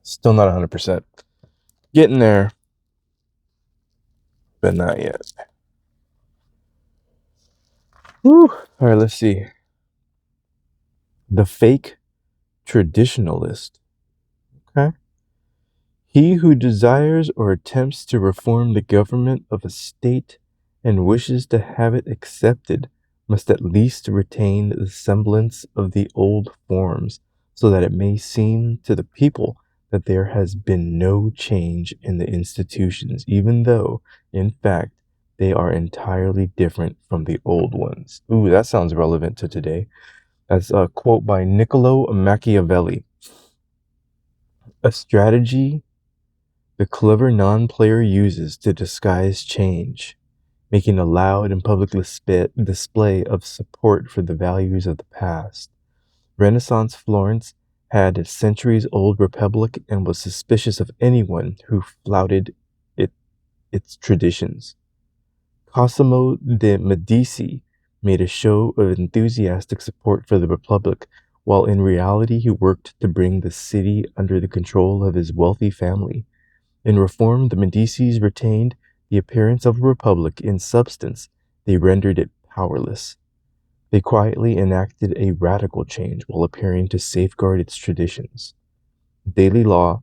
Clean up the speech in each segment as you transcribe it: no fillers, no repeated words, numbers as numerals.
Still not 100%. Getting there, but not yet. Whew. All right, let's see. The fake traditionalist. Okay. He who desires or attempts to reform the government of a state and wishes to have it accepted must at least retain the semblance of the old forms, so that it may seem to the people that there has been no change in the institutions, even though, in fact, they are entirely different from the old ones. Ooh, that sounds relevant to today. That's a quote by Niccolo Machiavelli. A strategy the clever non-player uses to disguise change, making a loud and public display of support for the values of the past. Renaissance Florence had a centuries-old republic and was suspicious of anyone who flouted its traditions. Cosimo de' Medici made a show of enthusiastic support for the republic, while in reality he worked to bring the city under the control of his wealthy family. In reform, the Medicis retained the appearance of a republic. In substance, they rendered it powerless. They quietly enacted a radical change while appearing to safeguard its traditions. Daily law,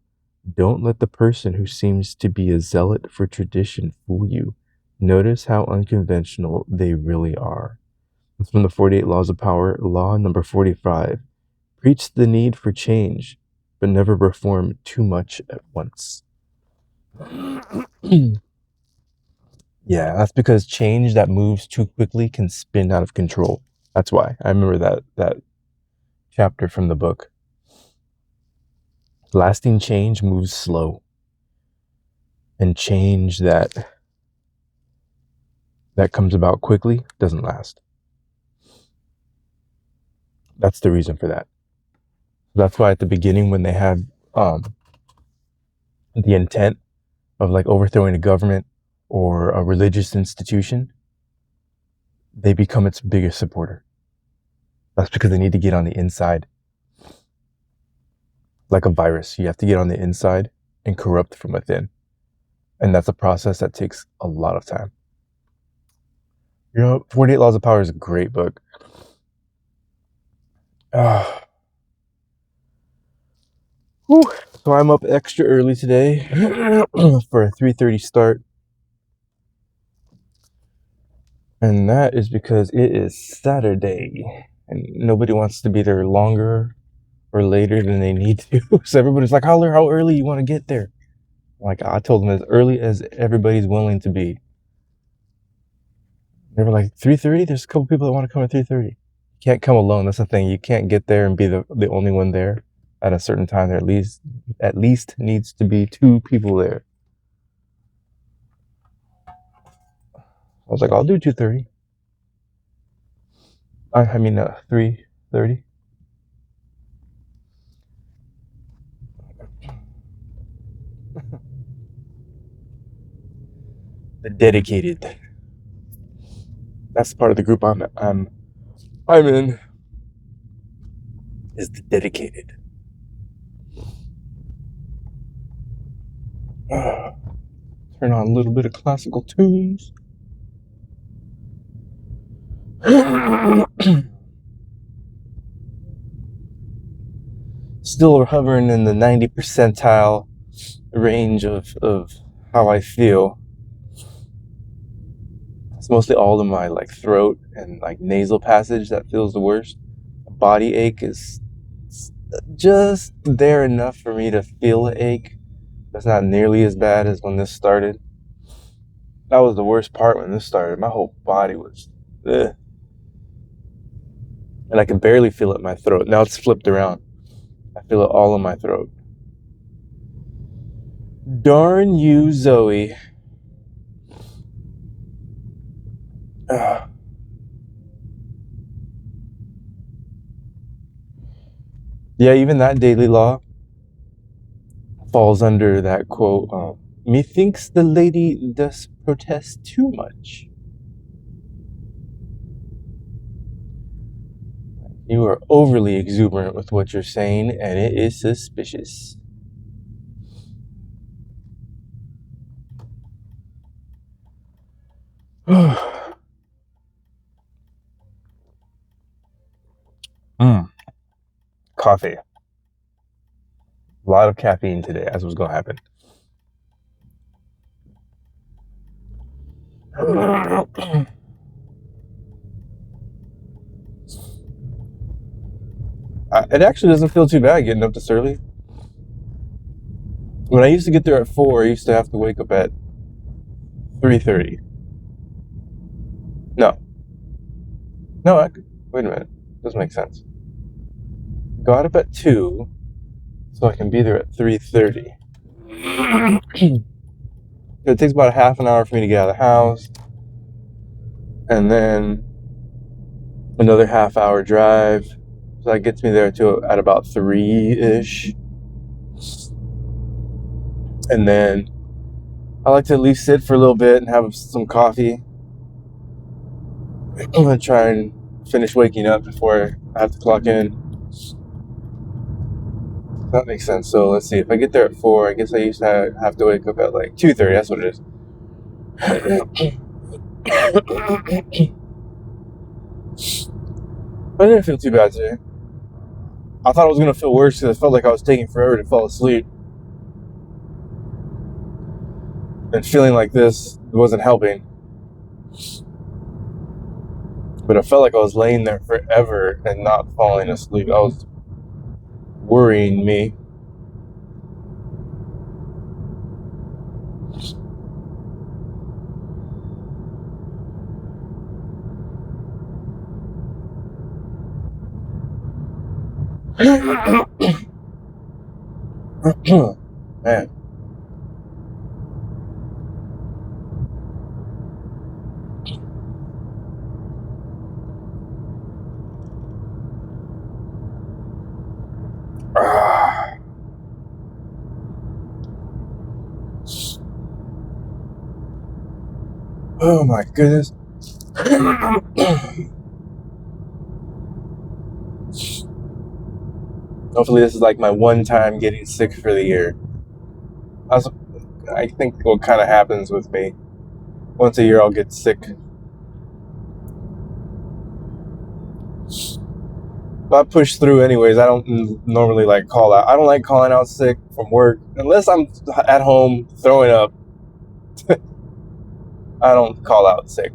don't let the person who seems to be a zealot for tradition fool you. Notice how unconventional they really are. That's from the 48 Laws of Power, law number 45. Preach the need for change, but never reform too much at once. Yeah, that's because change that moves too quickly can spin out of control. That's why. I remember that chapter from the book. Lasting change moves slow. And change that comes about quickly doesn't last. That's the reason for that. That's why at the beginning when they have the intent of like overthrowing a government or a religious institution, they become its biggest supporter. That's because they need to get on the inside. Like a virus, you have to get on the inside and corrupt from within. And that's a process that takes a lot of time. 48 Laws of Power is a great book. So I'm up extra early today for a 3:30 start. And that is because it is Saturday. And nobody wants to be there longer or later than they need to. So everybody's like, how early you want to get there? Like, I told them as early as everybody's willing to be. They were like, 3:30? There's a couple people that want to come at 3:30. You can't come alone. That's the thing. You can't get there and be the only one there at a certain time. There at least needs to be 2 people there. I was like, I'll do 2:30. I mean, 3:30. The dedicated. That's part of the group I'm in. Is the dedicated. Turn on a little bit of classical tunes. Still hovering in the 90 percentile range of how I feel. It's mostly all in my like throat and like nasal passage that feels the worst. Body ache is just there enough for me to feel the ache. It's not nearly as bad as when this started. That was the worst part when this started. My whole body was ugh. And I can barely feel it in my throat. Now it's flipped around. I feel it all in my throat. Darn you, Zoe. Ugh. Yeah, even that daily law falls under that quote, methinks the lady does protest too much. You are overly exuberant with what you're saying, and it is suspicious. Coffee. A lot of caffeine today. That's what's going to happen. It actually doesn't feel too bad getting up this early. When I used to get there at 4, I used to have to wake up at 3:30. No. Wait a minute. Doesn't make sense. Got up at 2, so I can be there at 3:30. It takes about a half an hour for me to get out of the house, and then another half-hour drive. So that gets me there at about 3-ish. And then I like to at least sit for a little bit and have some coffee. I'm going to try and finish waking up before I have to clock in. That makes sense. So let's see. If I get there at 4, I guess I used to have to wake up at like 2:30. That's what it is. I didn't feel too bad today. I thought I was going to feel worse because I felt like I was taking forever to fall asleep. And feeling like this wasn't helping. But I felt like I was laying there forever and not falling asleep. That was worrying me. Man. Oh my goodness. Hopefully this is like my one time getting sick for the year. I think what kind of happens with me, once a year I'll get sick. But I push through anyways. I don't normally like call out. I don't like calling out sick from work unless I'm at home throwing up. I don't call out sick.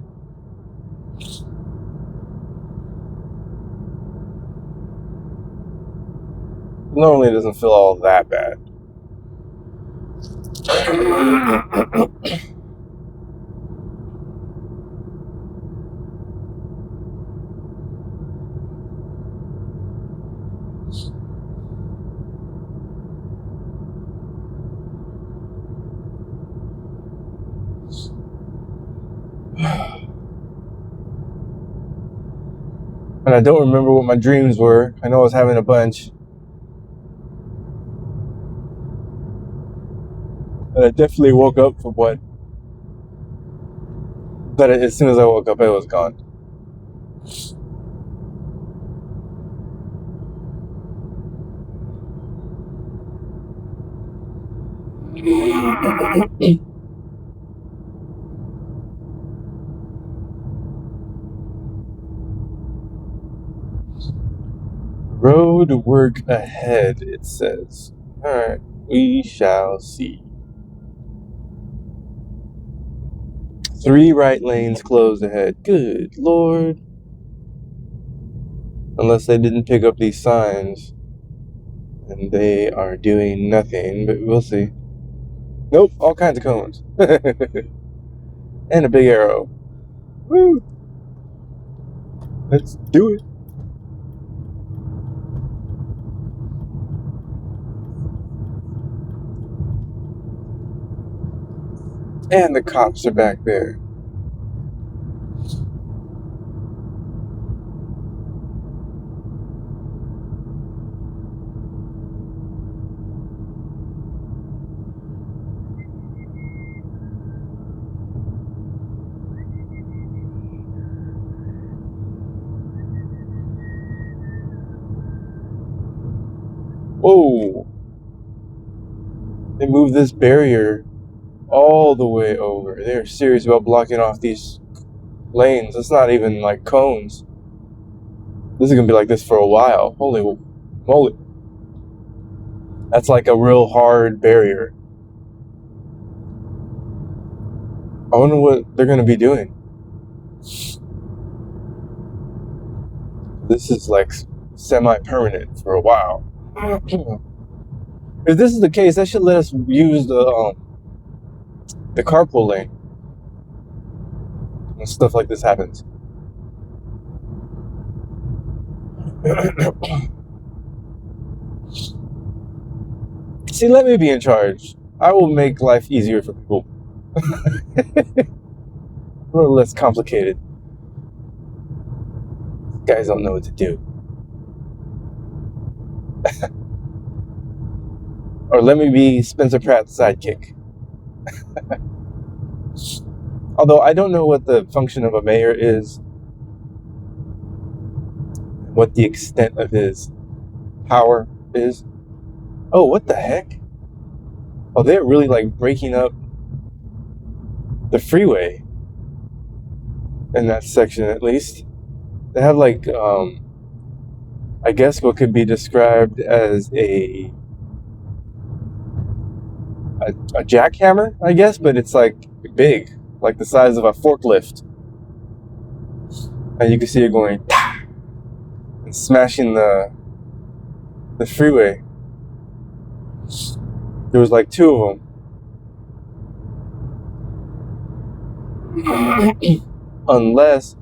Normally it doesn't feel all that bad. And I don't remember what my dreams were. I know I was having a bunch. And I definitely woke up from one. But as soon as I woke up, it was gone. Road work ahead, it says. Alright, we shall see. 3 right lanes closed ahead. Good Lord. Unless they didn't pick up these signs. And they are doing nothing, but we'll see. Nope, all kinds of cones. And a big arrow. Woo! Let's do it. And the cops are back there. Whoa! They moved this barrier all the way over. They're serious about blocking off these lanes. It's not even like cones. This is gonna be like this for a while. Holy moly. That's like a real hard barrier. I wonder what they're gonna be doing. This is like semi-permanent for a while. If this is the case, that should let us use the carpool lane when stuff like this happens. See, let me be in charge. I will make life easier for people. A little less complicated. Guys don't know what to do. Or let me be Spencer Pratt's sidekick. Although I don't know what the function of a mayor is, what the extent of his power is. Oh, what the heck? Oh, they're really like breaking up the freeway in that section, at least. They have like, I guess what could be described as a jackhammer, I guess, but it's like big, like the size of a forklift. And you can see it going and smashing the freeway. There was like two of them. Unless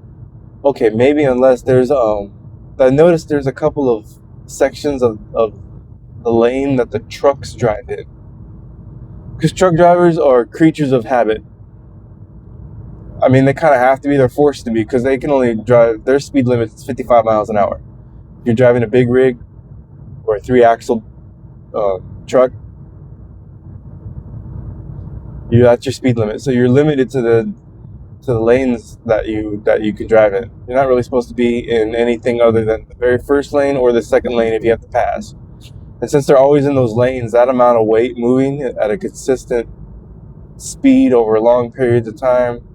there's I noticed there's a couple of sections of the lane that the trucks drive in, because truck drivers are creatures of habit. I mean, they kind of have to be. They're forced to be, because they can only drive, their speed limit is 55 miles an hour. If you're driving a big rig or a 3-axle truck, that's your speed limit. So you're limited to the lanes that you can drive in. You're not really supposed to be in anything other than the very first lane or the second lane if you have to pass. And since they're always in those lanes, that amount of weight moving at a consistent speed over long periods of time,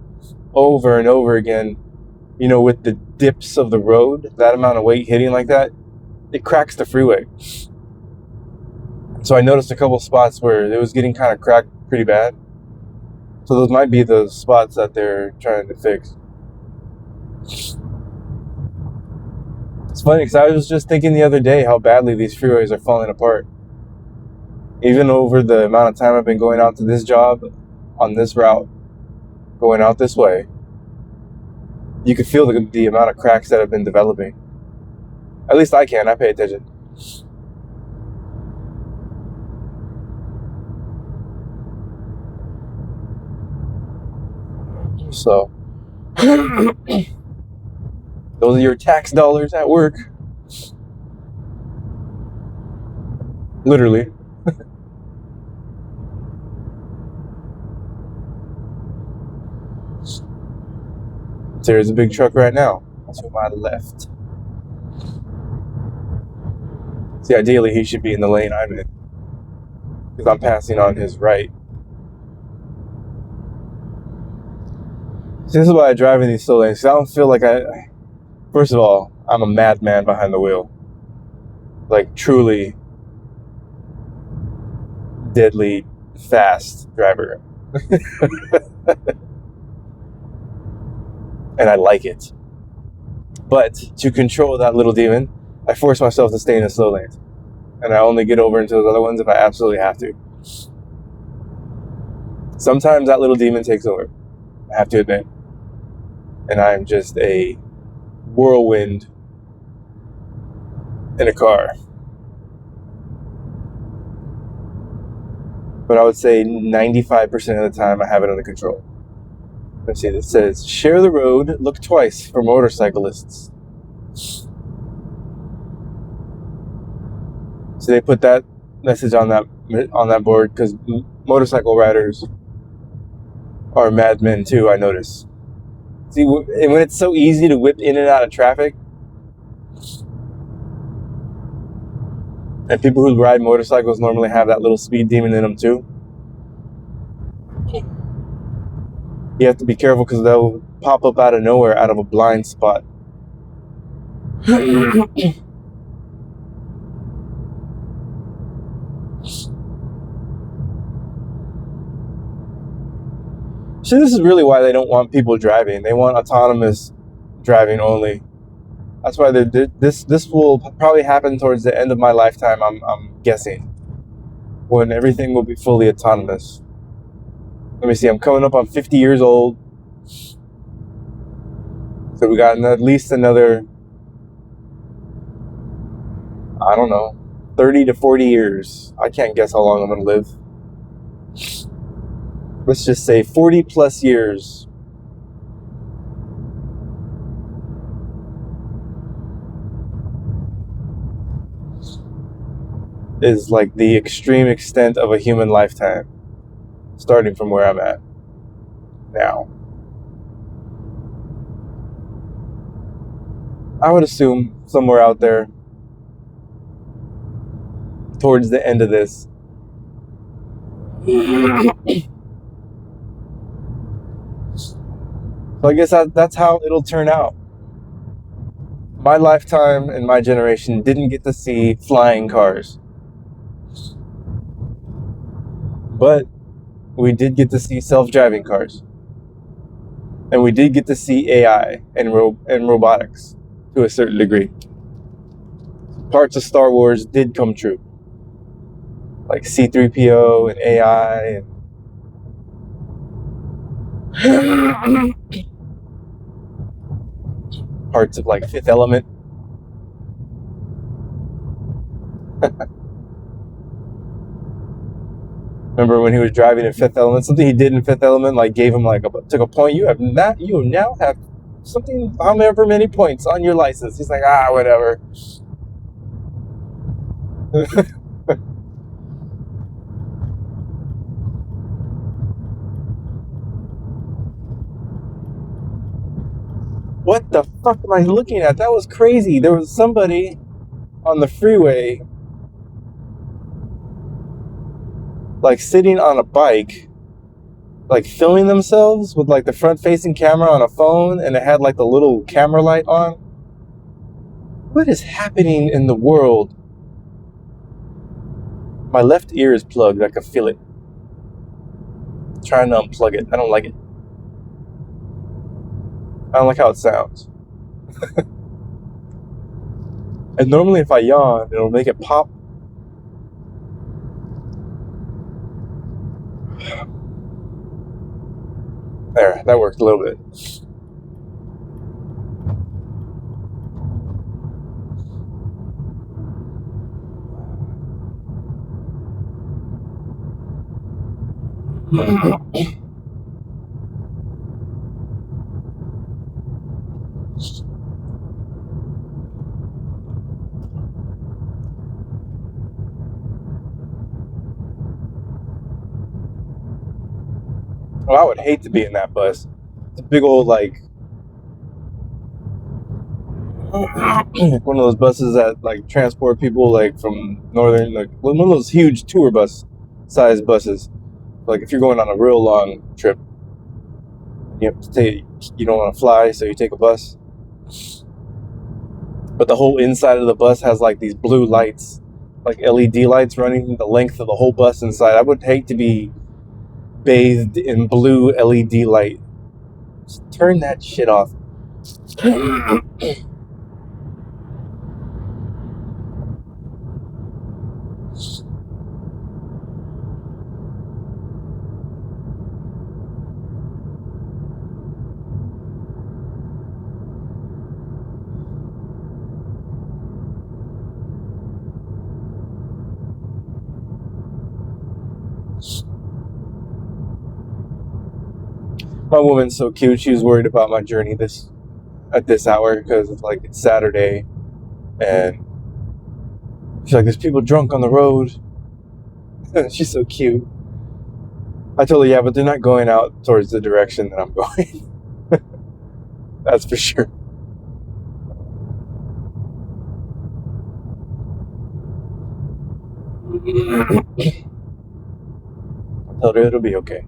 over and over again, with the dips of the road, that amount of weight hitting like that, it cracks the freeway. So I noticed a couple spots where it was getting kind of cracked pretty bad. So those might be the spots that they're trying to fix. It's funny, because I was just thinking the other day how badly these freeways are falling apart. Even over the amount of time I've been going out to this job on this route, going out this way, you can feel the amount of cracks that have been developing. At least I can. I pay attention. So, those are your tax dollars at work. Literally. There's a big truck right now to my left. See, ideally he should be in the lane I'm in, because I'm passing on his right. See, this is why I drive in these slow lanes. I don't feel like first of all, I'm a madman behind the wheel. Like, truly deadly fast driver. And I like it. But to control that little demon, I force myself to stay in the slow lanes. And I only get over into those other ones if I absolutely have to. Sometimes that little demon takes over, I have to admit. And I'm just a whirlwind in a car. But I would say 95% of the time I have it under control. Let's see, it says, share the road, look twice for motorcyclists. So they put that message on that board because motorcycle riders are madmen too, I notice. See, and when it's so easy to whip in and out of traffic, And people who ride motorcycles normally have that little speed demon in them too. You have to be careful because they'll pop up out of nowhere, out of a blind spot. So this is really why they don't want people driving. They want autonomous driving only. That's why this will probably happen towards the end of my lifetime, I'm guessing, when everything will be fully autonomous. Let me see, I'm coming up on 50 years old. So we got at least another, I don't know, 30 to 40 years. I can't guess how long I'm going to live. Let's just say 40 plus years. Is like the extreme extent of a human lifetime, starting from where I'm at now. I would assume somewhere out there towards the end of this. So I guess that's how it'll turn out. My lifetime and my generation didn't get to see flying cars, but we did get to see self-driving cars, and we did get to see AI and robotics to a certain degree. Parts of Star Wars did come true, like C-3PO and AI and parts of like Fifth Element. Remember when he was driving in Fifth Element? Something he did in Fifth Element, like gave him took a point. You now have something, however many points on your license. He's like, whatever. What the fuck am I looking at? That was crazy. There was somebody on the freeway, like sitting on a bike, like filming themselves with like the front-facing camera on a phone, and it had like the little camera light on. What is happening in the world? My left ear is plugged. I can feel it. I'm trying to unplug it. I don't like it. I don't like how it sounds. And normally if I yawn, it'll make it pop. There, that worked a little bit. Well, I would hate to be in that bus. It's a big old, like, one of those buses that, like, transport people, like, from northern, like, one of those huge tour bus size buses. Like, if you're going on a real long trip, you don't want to fly, so you take a bus. But the whole inside of the bus has, like, these blue lights, like LED lights running the length of the whole bus inside. I would hate to be bathed in blue LED light. Just turn that shit off. My woman's so cute. She was worried about my journey at this hour because it's Saturday, and she's like, "There's people drunk on the road." She's so cute. I told her, yeah, but they're not going out towards the direction that I'm going. That's for sure. Tell her it'll be okay.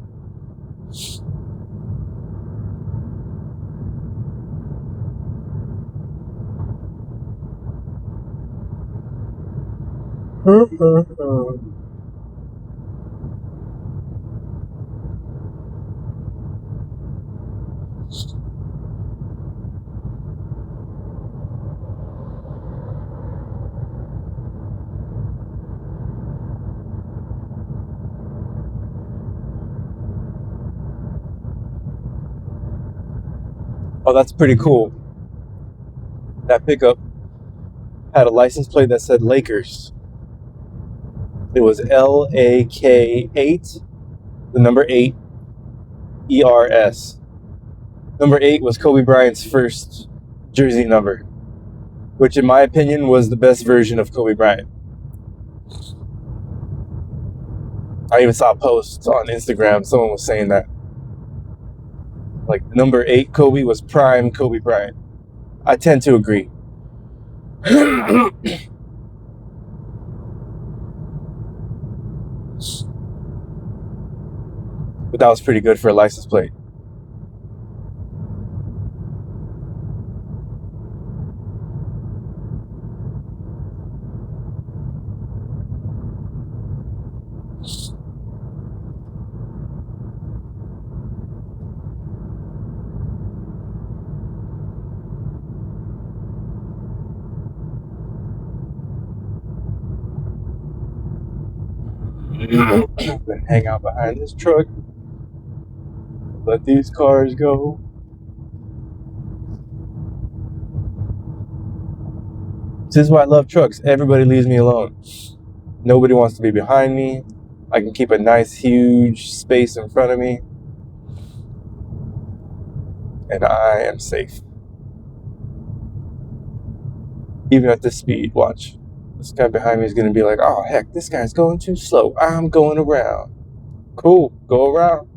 Oh, that's pretty cool. That pickup had a license plate that said Lakers. It was LAK8, the number 8, ERS. Number 8 was Kobe Bryant's first jersey number, which in my opinion was the best version of Kobe Bryant. I even saw a post on Instagram, someone was saying that like number 8 Kobe was prime Kobe Bryant. I tend to agree. But that was pretty good for a license plate. Then hang out behind this truck, let these cars go. This is why I love trucks. Everybody leaves me alone. Nobody wants to be behind me. I can keep a nice, huge space in front of me. And I am safe. Even at this speed, watch. This guy behind me is going to be like, oh, heck, this guy's going too slow. I'm going around. Cool, go around.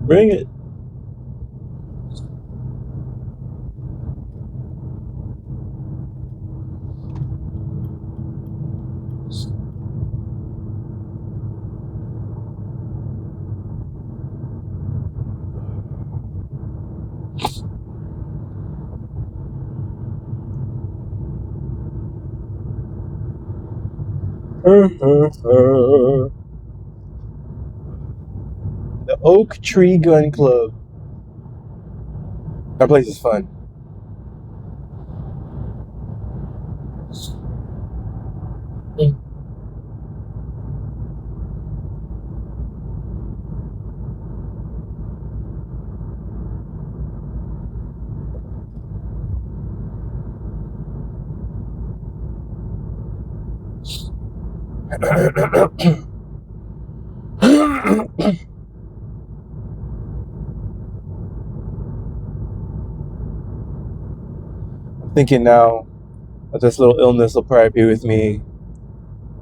Bring it. The Oak Tree Gun Club. That place is fun. I'm thinking now that this little illness will probably be with me.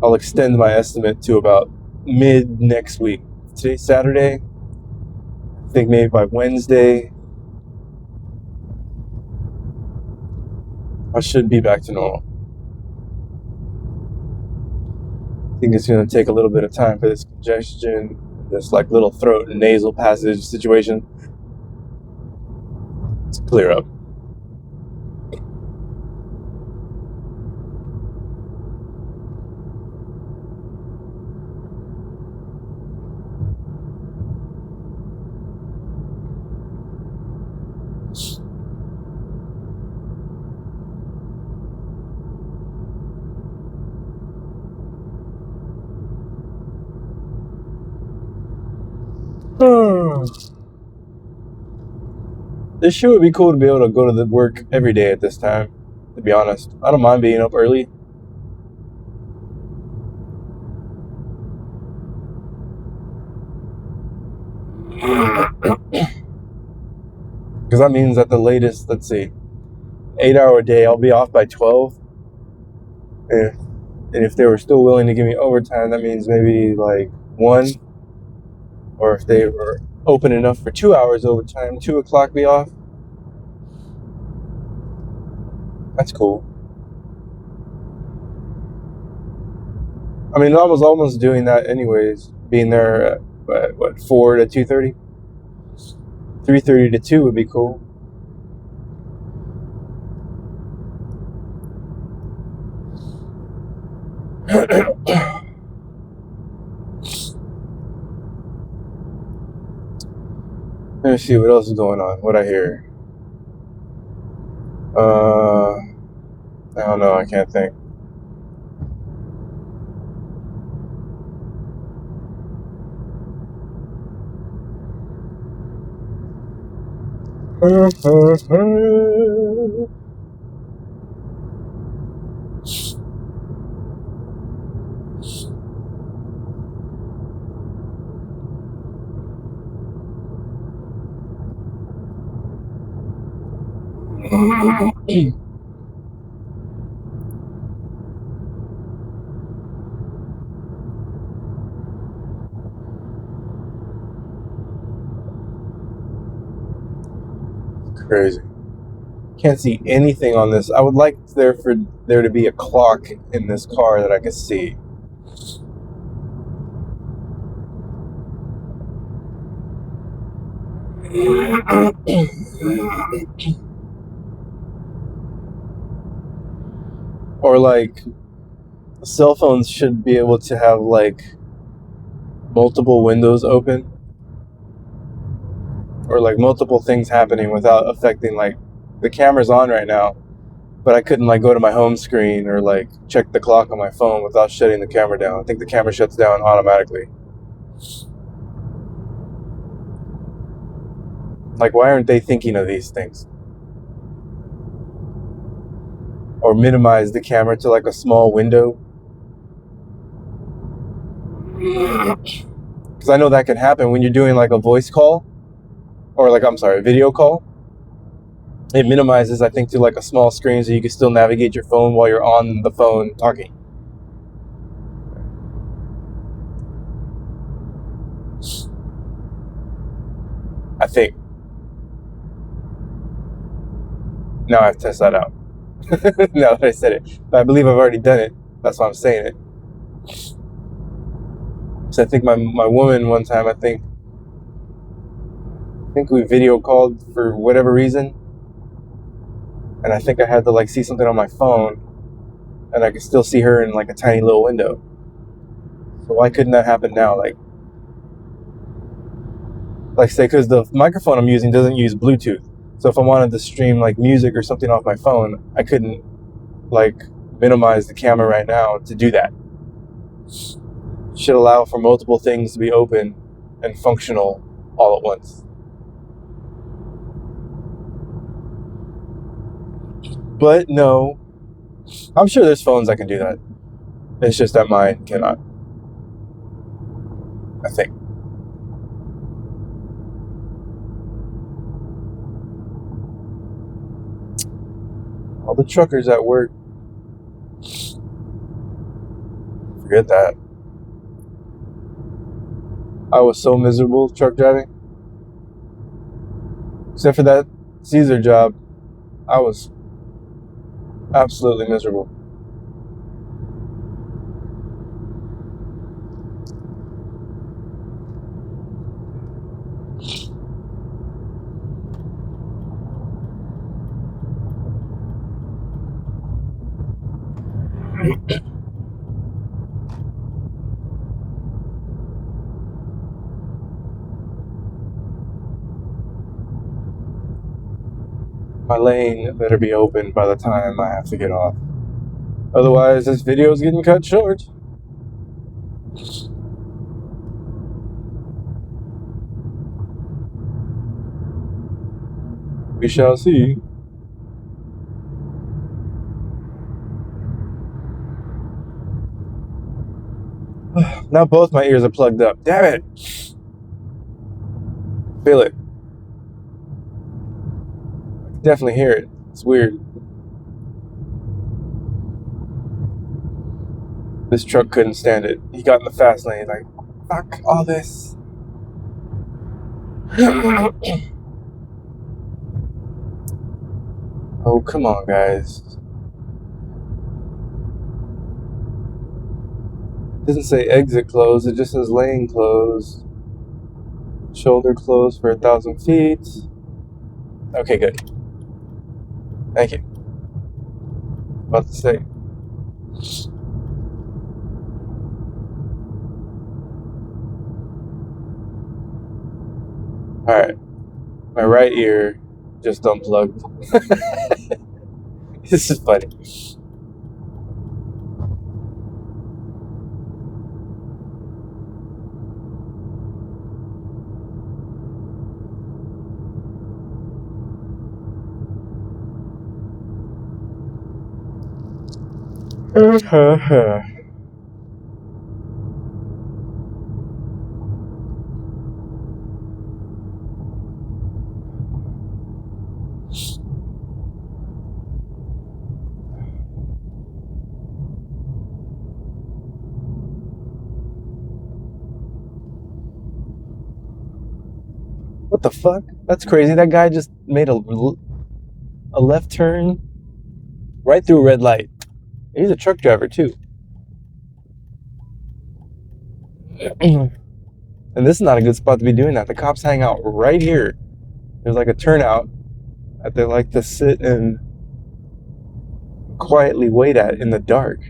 I'll extend my estimate to about mid next week. Today's Saturday. I think maybe by Wednesday, I should be back to normal. I think it's going to take a little bit of time for this congestion, this like little throat and nasal passage situation to clear up. This sure would be cool to be able to go to the work every day at this time, to be honest. I don't mind being up early. Because that means at the latest, let's see, 8-hour day, I'll be off by 12. And if they were still willing to give me overtime, that means maybe like 1. Or if they were open enough for 2 hours overtime, 2 o'clock be off. That's cool. I mean, I was almost doing that anyways, being there at what, 4 to 2:30? 3:30 to 2 would be cool. Let me see what else is going on. What I hear. I don't know. I can't think. Crazy. Can't see anything on this. I would like there to be a clock in this car that I could see. Or like, cell phones should be able to have like multiple windows open, or like multiple things happening without affecting, like, the camera's on right now, but I couldn't like go to my home screen or like check the clock on my phone without shutting the camera down. I think the camera shuts down automatically. Like, why aren't they thinking of these things? Or minimize the camera to like a small window? Because I know that can happen when you're doing like a voice call, or like, I'm sorry, a video call. It minimizes, I think, to like a small screen so you can still navigate your phone while you're on the phone talking. I think. Now I have to test that out. Now that I said it. But I believe I've already done it. That's why I'm saying it. So I think my woman one time, I think we video called for whatever reason. And I think I had to like see something on my phone, and I could still see her in like a tiny little window. So why couldn't that happen now? Like say, because the microphone I'm using doesn't use Bluetooth. So if I wanted to stream like music or something off my phone, I couldn't like minimize the camera right now to do that. Should allow for multiple things to be open and functional all at once. But no, I'm sure there's phones that can do that. It's just that mine cannot, I think. All the truckers at work. Forget that. I was so miserable truck driving. Except for that Caesar job, I was absolutely miserable. My lane better be open by the time I have to get off. Otherwise, this video is getting cut short. We shall see. Now both my ears are plugged up. Damn it! feel it. I can definitely hear it. It's weird. This truck couldn't stand it. He got in the fast lane. He's like, fuck all this. Oh, come on, guys. It doesn't say exit closed, it just says lane closed. Shoulder closed for 1,000 feet. Okay, good. Thank you. About to say. Alright. My right ear just unplugged. This is funny. What the fuck? That's crazy. That guy just made a left turn right through a red light. He's a truck driver too. And this is not a good spot to be doing that. The cops hang out right here. There's like a turnout that they like to sit and quietly wait at in the dark.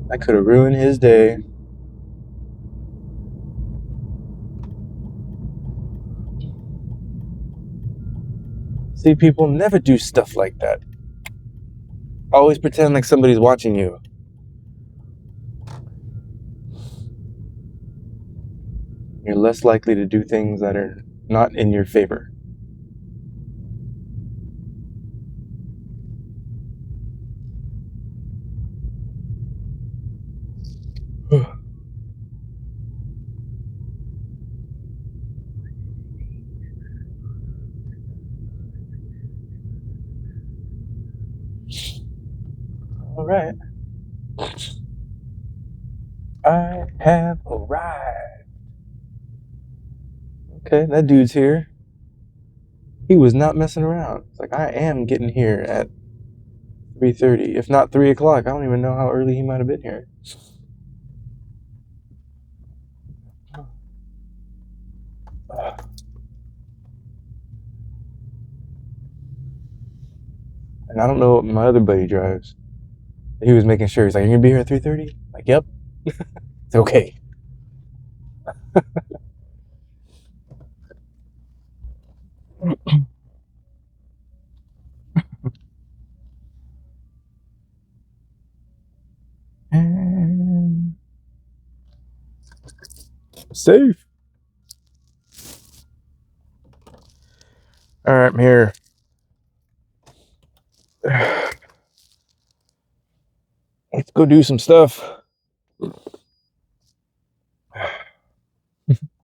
That could have ruined his day. See, people never do stuff like that. Always pretend like somebody's watching you. You're less likely to do things that are not in your favor. All right. I have arrived. Okay, that dude's here. He was not messing around. It's like, I am getting here at 3:30, if not 3 o'clock. I don't even know how early he might have been here. And I don't know what my other buddy drives. He was making sure. He's like, "You're gonna be here at 3:30?" Like, "Yep." It's okay. And safe. All right, I'm here. Let's go do some stuff.